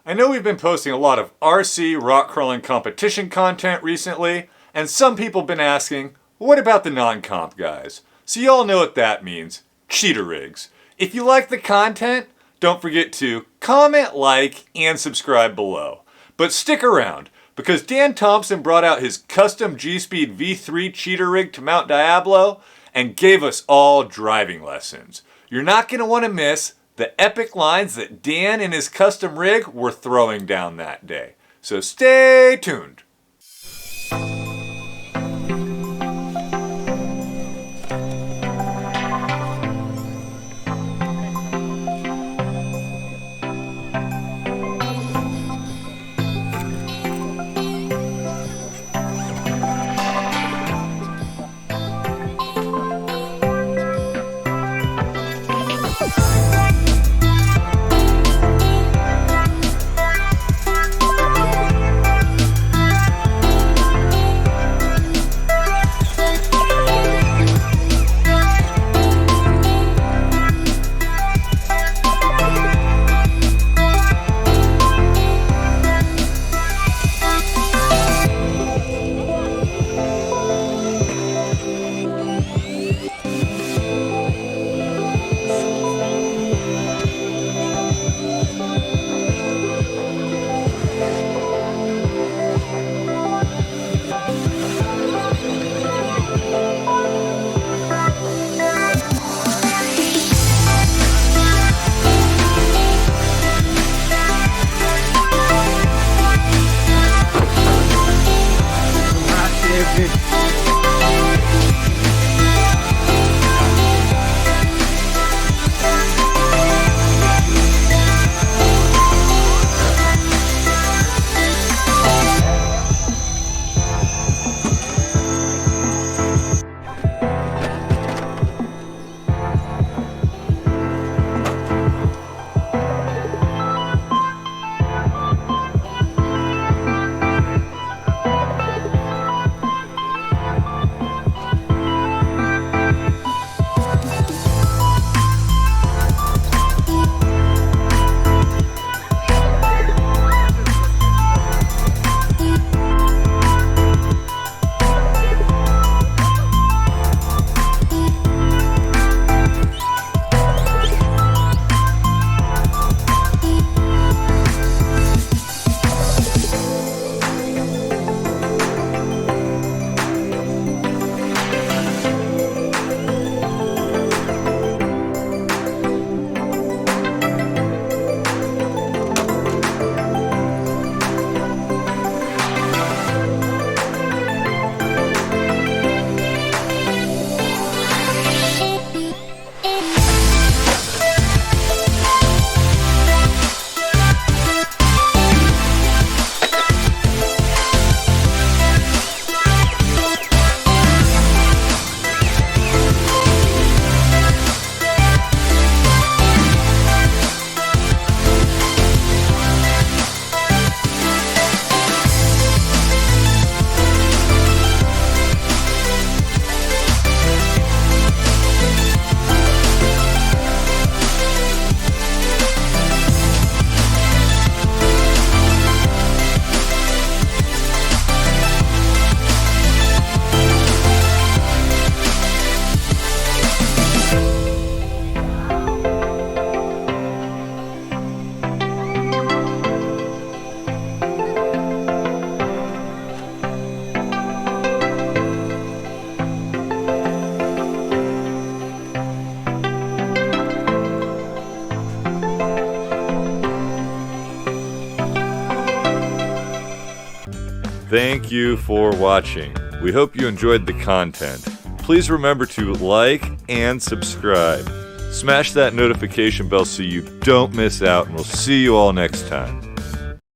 I know we've been posting a lot of RC rock crawling competition content recently, and some people have been asking, what about the non-comp guys? So you all know what that means, cheater rigs. If you like the content, don't forget to comment, like, and subscribe below. But stick around, because Dan Thompson brought out his custom GSpeed V3 Cheater Rig to Mount Diablo and gave us all driving lessons. You're not going to want to miss the epic lines that Dan and his custom rig were throwing down that day. So stay tuned. Thank you for watching. We hope you enjoyed the content. Please remember to like and subscribe. Smash that notification bell so you don't miss out, and we'll see you all next time.